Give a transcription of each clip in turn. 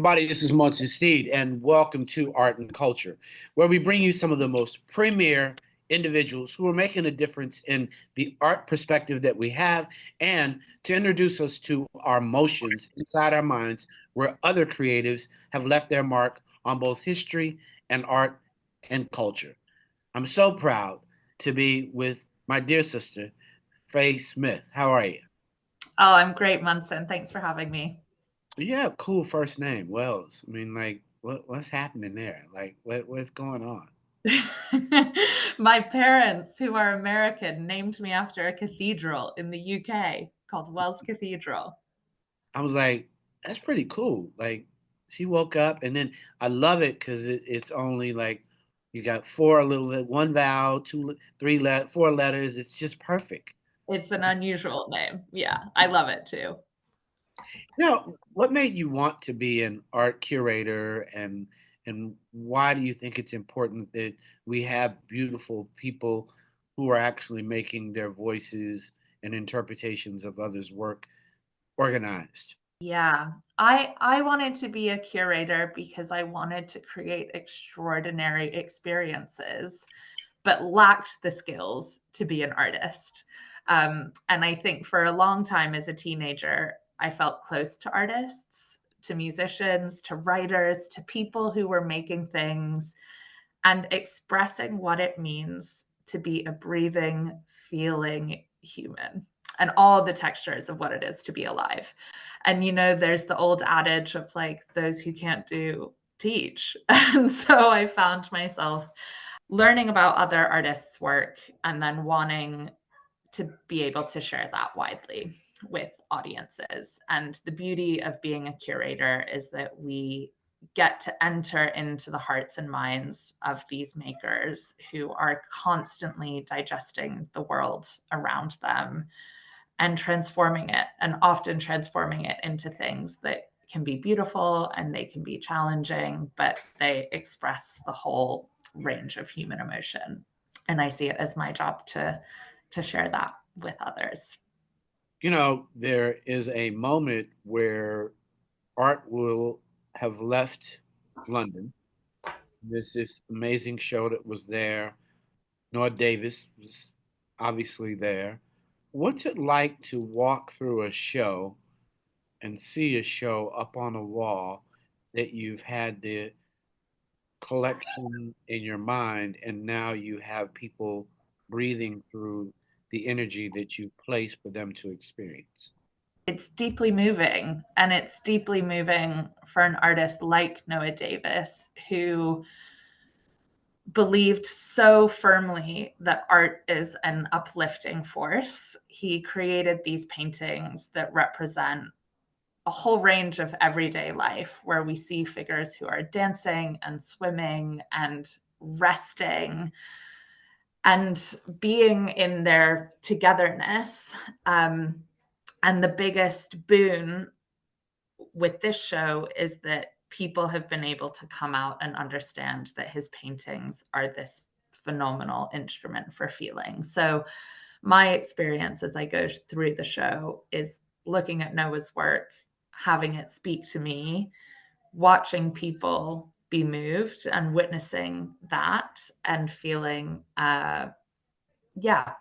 everybody. This is Munson Steed, and welcome to Art and Culture, where we bring you some of the most premier individuals who are making a difference in the art perspective that we have, and to introduce us to our emotions inside our minds, where other creatives have left their mark on both history and art and culture. I'm so proud to be with my dear sister, Faye Smith. How are you? Oh, I'm great, Munson. Thanks for having me. You have a cool first name, Wells. I mean, like, what's happening there? Like, what's going on? My parents, who are American, named me after a cathedral in the UK called Wells Cathedral. I was like, that's pretty cool. Like, she woke up, and then I love it because it's only like you got one vowel, four letters. It's just perfect. It's an unusual name. Yeah, I love it too. Now, what made you want to be an art curator, and why do you think it's important that we have beautiful people who are actually making their voices and interpretations of others' work organized? Yeah, I wanted to be a curator because I wanted to create extraordinary experiences, but lacked the skills to be an artist. And I think for a long time as a teenager, I felt close to artists, to musicians, to writers, to people who were making things and expressing what it means to be a breathing, feeling human and all the textures of what it is to be alive. And, there's the old adage of like, those who can't do, teach. And so I found myself learning about other artists' work and then wanting to be able to share that widely with audiences. And the beauty of being a curator is that we get to enter into the hearts and minds of these makers who are constantly digesting the world around them and transforming it, and often transforming it into things that can be beautiful and they can be challenging, but they express the whole range of human emotion. And I see it as my job to share that with others. There is a moment where art will have left London. There's this amazing show that was there. Noah Davis was obviously there. What's it like to walk through a show and see a show up on a wall that you've had the collection in your mind, and now you have people breathing through the energy that you place for them to experience? It's deeply moving, and it's deeply moving for an artist like Noah Davis, who believed so firmly that art is an uplifting force. He created these paintings that represent a whole range of everyday life where we see figures who are dancing and swimming and resting and being in their togetherness. And the biggest boon with this show is that people have been able to come out and understand that his paintings are this phenomenal instrument for feeling. So my experience as I go through the show is looking at Noah's work, having it speak to me, watching people be moved and witnessing that and feeling,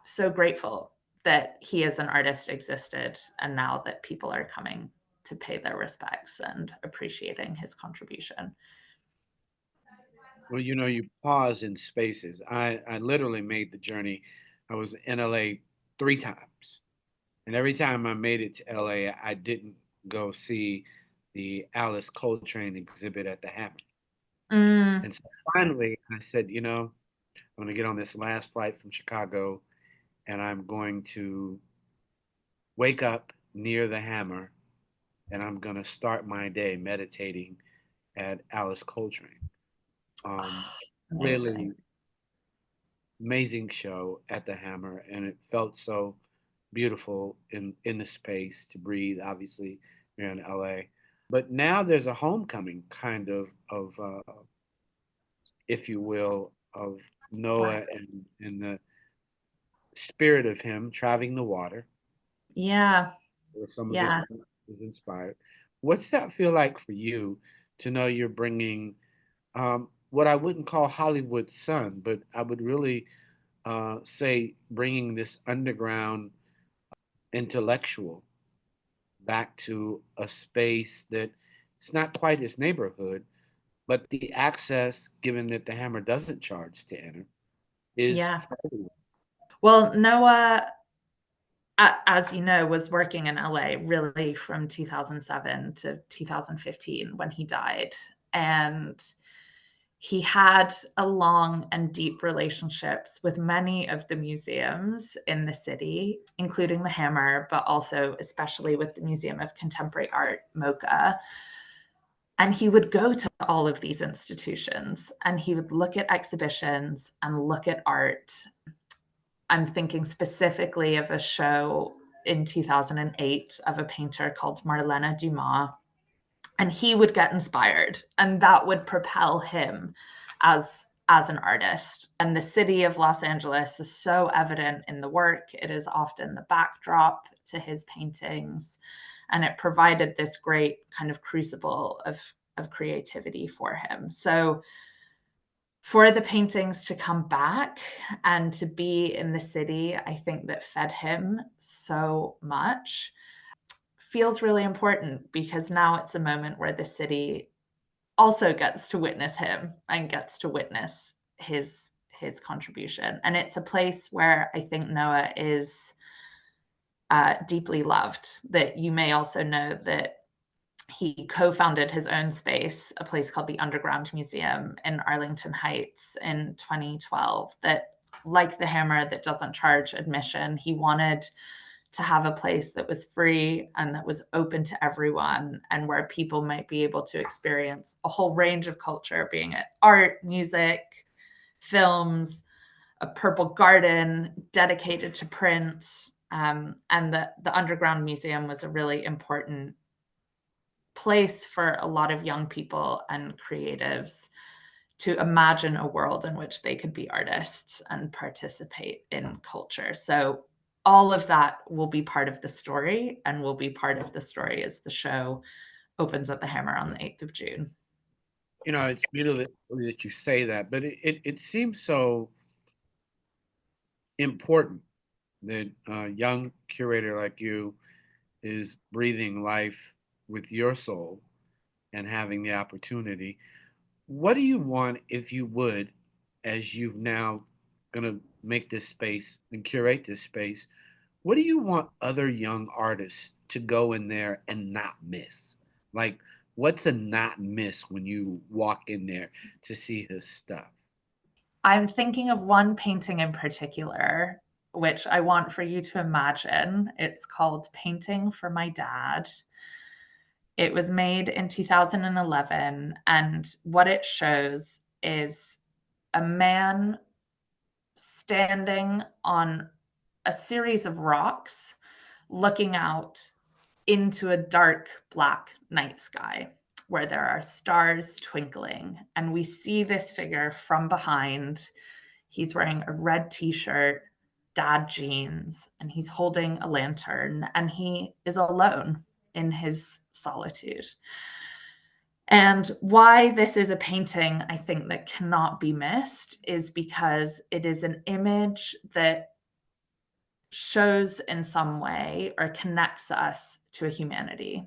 so grateful that he as an artist existed and now that people are coming to pay their respects and appreciating his contribution. Well, you pause in spaces. I literally made the journey. I was in LA three times. And every time I made it to LA, I didn't go see the Alice Coltrane exhibit at the Hammer. Mm, And so finally, I said, I'm going to get on this last flight from Chicago, and I'm going to wake up near the Hammer, and I'm going to start my day meditating at Alice Coltrane. Um, amazing. Really amazing show at the Hammer, and it felt so beautiful in the space to breathe. Obviously, we're in LA, but now there's a homecoming kind of if you will, of Noah and the spirit of him traveling the water, Yeah. where some of his Yeah. work is inspired. What's that feel like for you to know you're bringing what I wouldn't call Hollywood sun, but I would really say bringing this underground intellectual back to a space that it's not quite his neighborhood, but the access, given that the Hammer doesn't charge to enter, is Yeah. for everyone. Well, Noah, as you know, was working in LA really from 2007 to 2015 when he died. And he had a long and deep relationships with many of the museums in the city, including the Hammer, but also especially with the Museum of Contemporary Art, MoCA. And he would go to all of these institutions and he would look at exhibitions and look at art. I'm thinking specifically of a show in 2008 of a painter called Marlene Dumas. And he would get inspired, and that would propel him as an artist. And the city of Los Angeles is so evident in the work. It is often the backdrop to his paintings, and it provided this great kind of crucible of creativity for him. So for the paintings to come back and to be in the city, I think that fed him so much, feels really important because now it's a moment where the city also gets to witness him and gets to witness his contribution. And it's a place where I think Noah is deeply loved. That you may also know that he co-founded his own space, a place called the Underground Museum in Arlington Heights in 2012, that, like the Hammer, that doesn't charge admission. He wanted to have a place that was free and that was open to everyone, and where people might be able to experience a whole range of culture, being it art, music, films, a purple garden dedicated to Prince. And the Underground Museum was a really important place for a lot of young people and creatives to imagine a world in which they could be artists and participate in culture. So all of that will be part of the story, and will be part of the story as the show opens at the Hammer on the 8th of June. It's beautiful that you say that, but it seems so important that a young curator like you is breathing life with your soul and having the opportunity. What do you want, if you would, as you've now going to make this space and curate this space, what do you want other young artists to go in there and not miss? Like, what's a not miss when you walk in there to see his stuff? I'm thinking of one painting in particular, which I want for you to imagine. It's called Painting for My Dad. It was made in 2011, and what it shows is a man standing on a series of rocks looking out into a dark black night sky where there are stars twinkling. And we see this figure from behind. He's wearing a red t-shirt, dad jeans, and he's holding a lantern, and he is alone in his solitude. And why this is a painting, I think, that cannot be missed is because it is an image that shows in some way or connects us to a humanity.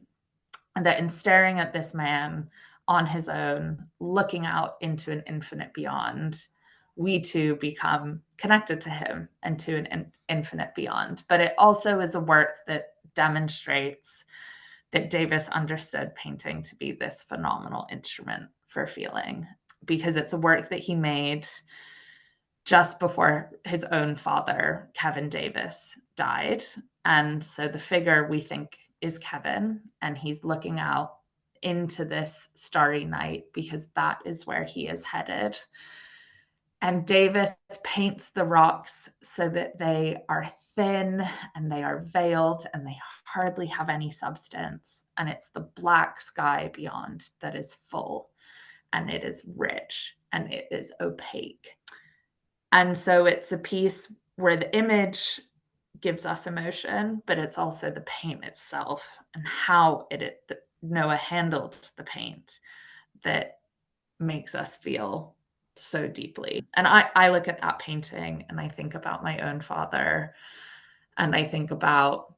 And that in staring at this man on his own, looking out into an infinite beyond, we too become connected to him and to an infinite beyond. But it also is a work that demonstrates that Davis understood painting to be this phenomenal instrument for feeling, because it's a work that he made just before his own father, Kevin Davis, died. And so the figure we think is Kevin, and he's looking out into this starry night because that is where he is headed. And Davis paints the rocks so that they are thin and they are veiled and they hardly have any substance. And it's the black sky beyond that is full, and it is rich, and it is opaque. And so it's a piece where the image gives us emotion, but it's also the paint itself and how Noah handled the paint that makes us feel so deeply. And I look at that painting and I think about my own father, and I think about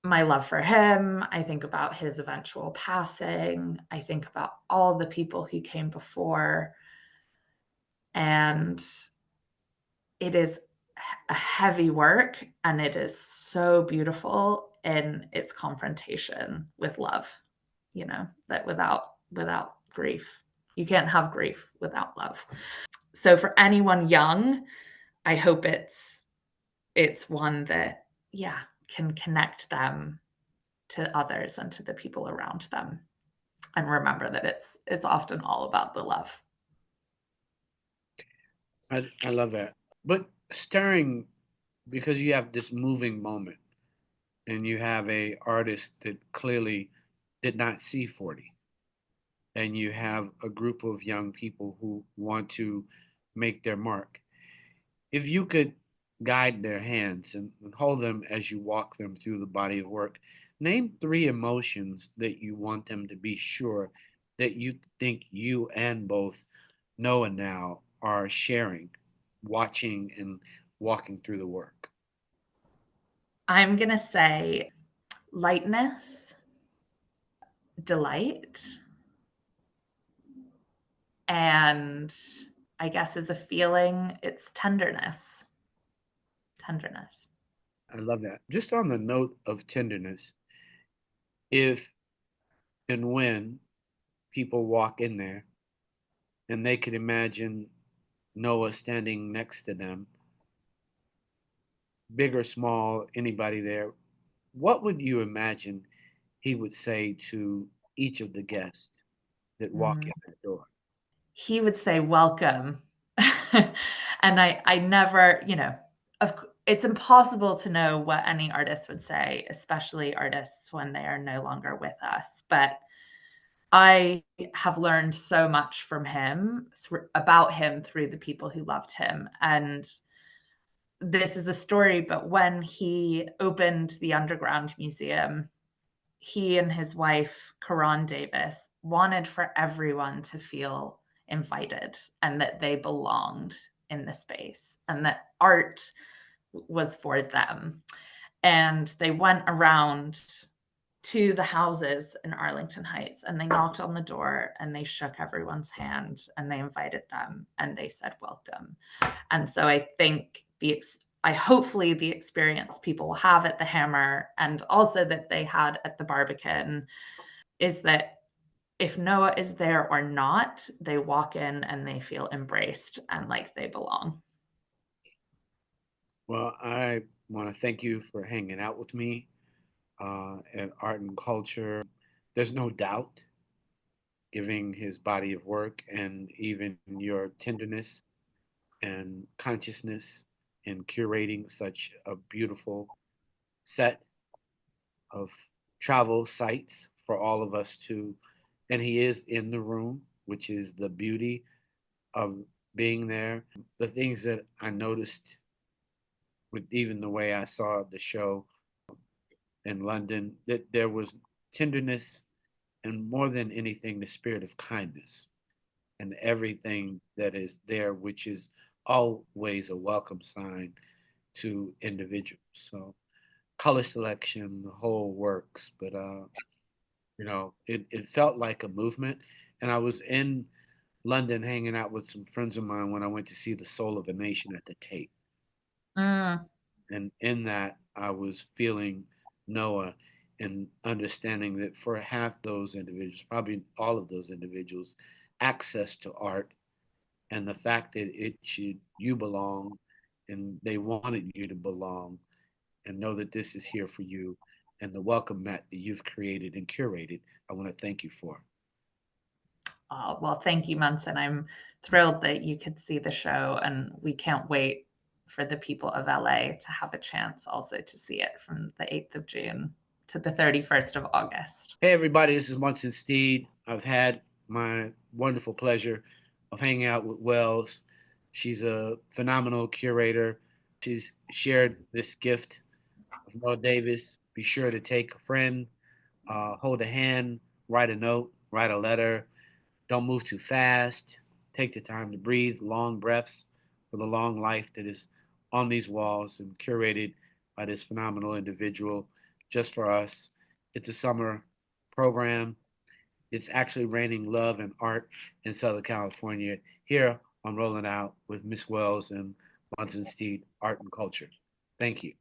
my love for him. I think about his eventual passing. I think about all the people who came before. And it is a heavy work, and it is so beautiful in its confrontation with love, that without grief, you can't have grief without love. So for anyone young, I hope it's one that, yeah, can connect them to others and to the people around them, and remember that it's often all about the love. I love that. But stirring because you have this moving moment and you have a artist that clearly did not see 40, and you have a group of young people who want to make their mark. If you could guide their hands and hold them as you walk them through the body of work, name three emotions that you want them to be sure that you think you and both Noah now are sharing, watching and walking through the work. I'm going to say lightness, delight, and I guess as a feeling, it's tenderness. Tenderness. I love that. Just on the note of tenderness, if and when people walk in there and they could imagine Noah standing next to them, big or small, anybody there, what would you imagine he would say to each of the guests that walk Mm. in that door? He would say, "Welcome." And I never, it's impossible to know what any artist would say, especially artists when they are no longer with us. But I have learned so much from him, about him, through the people who loved him. And this is a story, but when he opened the Underground Museum, he and his wife, Karan Davis, wanted for everyone to feel invited and that they belonged in the space and that art was for them. And they went around to the houses in Arlington Heights, and they knocked on the door and they shook everyone's hand and they invited them and they said welcome. And so I think hopefully the experience people will have at the Hammer, and also that they had at the Barbican, is that if Noah is there or not, they walk in and they feel embraced and like they belong. Well, I want to thank you for hanging out with me at Art and Culture. There's no doubt, giving his body of work and even your tenderness and consciousness in curating such a beautiful set of travel sites for all of us to, and he is in the room, which is the beauty of being there. The things that I noticed with even the way I saw the show in London, that there was tenderness and more than anything, the spirit of kindness and everything that is there, which is always a welcome sign to individuals. So color selection, the whole works, but it felt like a movement. And I was in London hanging out with some friends of mine when I went to see The Soul of a Nation at the Tate. Mm. And in that, I was feeling Noah and understanding that for half those individuals, probably all of those individuals, access to art and the fact that you belong and they wanted you to belong and know that this is here for you and the welcome mat that you've created and curated, I want to thank you for. Oh, well, thank you, Munson. I'm thrilled that you could see the show, and we can't wait for the people of LA to have a chance also to see it from the 8th of June to the 31st of August. Hey, everybody, this is Munson Steed. I've had my wonderful pleasure of hanging out with Wells. She's a phenomenal curator. She's shared this gift of Noah Davis. Be sure to take a friend, hold a hand, write a note. write a letter. Don't move too fast. Take the time to breathe, long breaths for the long life that is on these walls and curated by this phenomenal individual just for us. It's a summer program. It's actually raining love and art in Southern California here on Rolling Out with Miss Wells and Bunsen Steed Art and Culture. Thank you.